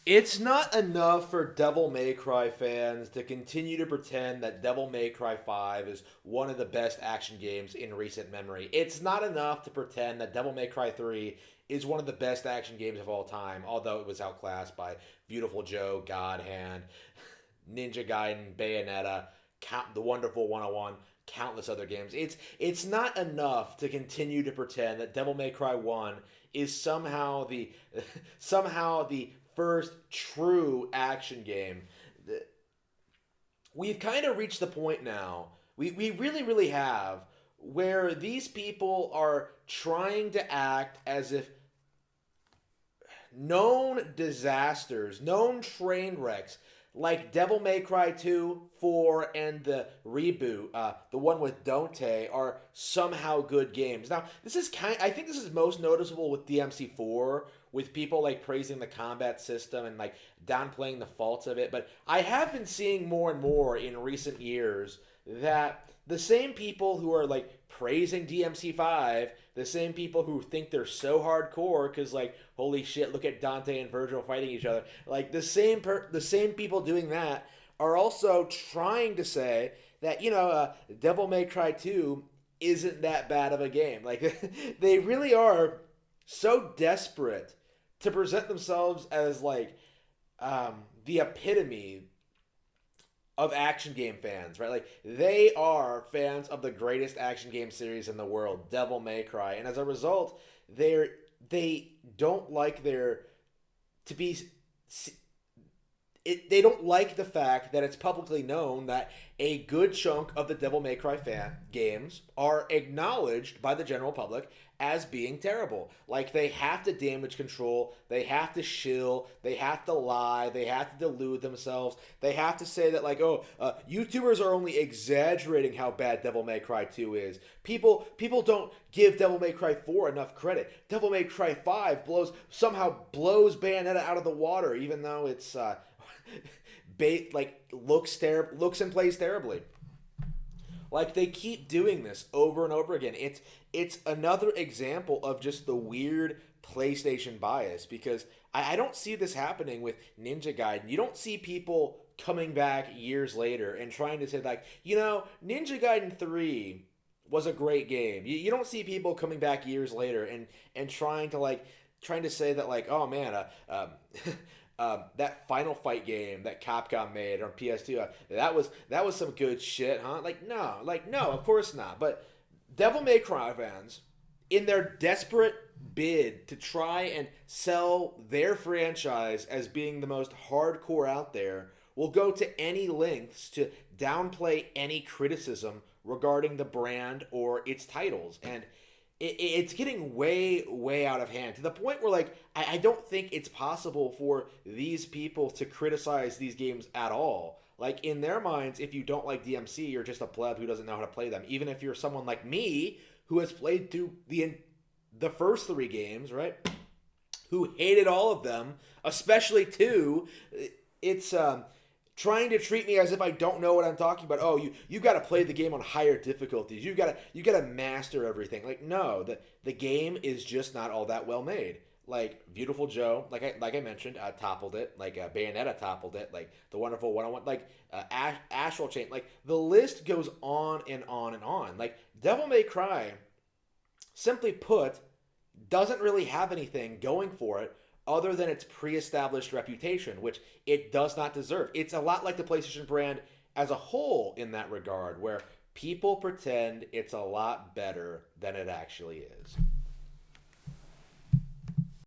It's not enough for Devil May Cry fans to continue to pretend that Devil May Cry 5 is one of the best action games in recent memory. It's not enough to pretend that Devil May Cry 3 is one of the best action games of all time, although it was outclassed by Beautiful Joe, God Hand, Ninja Gaiden, Bayonetta, The Wonderful 101, countless other games. It's not enough to continue to pretend that Devil May Cry 1 is somehow the first true action game. We've kind of reached the point now. We really, really have, where these people are trying to act as if known disasters, known train wrecks, like Devil May Cry 2, 4, and the reboot, the one with Dante, are somehow good games. Now, I think this is most noticeable with DMC4, with people like praising the combat system and like downplaying the faults of it. But I have been seeing more and more in recent years that the same people who are like praising DMC5, the same people who think they're so hardcore because like holy shit, look at Dante and Virgil fighting each other. Like the same people doing that are also trying to say that Devil May Cry 2 isn't that bad of a game. Like they really are so desperate to present themselves as like the epitome of action game fans, right? Like they are fans of the greatest action game series in the world, Devil May Cry, and as a result, they don't like their to be they don't like the fact that it's publicly known that a good chunk of the Devil May Cry fan games are acknowledged by the general public as being terrible. Like they have to damage control, they have to shill, they have to lie, they have to delude themselves, they have to say that like, YouTubers are only exaggerating how bad Devil May Cry 2 is. People don't give Devil May Cry 4 enough credit. Devil May Cry 5 blows Bayonetta out of the water, even though it's looks and plays terribly. Like they keep doing this over and over again. It's another example of just the weird PlayStation bias because I don't see this happening with Ninja Gaiden. You don't see people coming back years later and trying to say like, Ninja Gaiden 3 was a great game. You don't see people coming back years later and trying to say that like, oh man, that Final Fight game that Capcom made on PS2, that was some good shit, huh? Like no, of course not. But Devil May Cry fans, in their desperate bid to try and sell their franchise as being the most hardcore out there, will go to any lengths to downplay any criticism regarding the brand or its titles. And it's getting way, way out of hand to the point where, like, I don't think it's possible for these people to criticize these games at all. Like, in their minds, if you don't like DMC, you're just a pleb who doesn't know how to play them. Even if you're someone like me who has played through the first three games, right? Who hated all of them, especially two. It's trying to treat me as if I don't know what I'm talking about. Oh, you got to play the game on higher difficulties. You got to master everything. Like no, the game is just not all that well made. Like Beautiful Joe, like I mentioned, toppled it. Like Bayonetta toppled it. Like The Wonderful 101, like Astral Chain. Like the list goes on and on and on. Like Devil May Cry, simply put, doesn't really have anything going for it other than its pre-established reputation, which it does not deserve. It's a lot like the PlayStation brand as a whole in that regard, where people pretend it's a lot better than it actually is.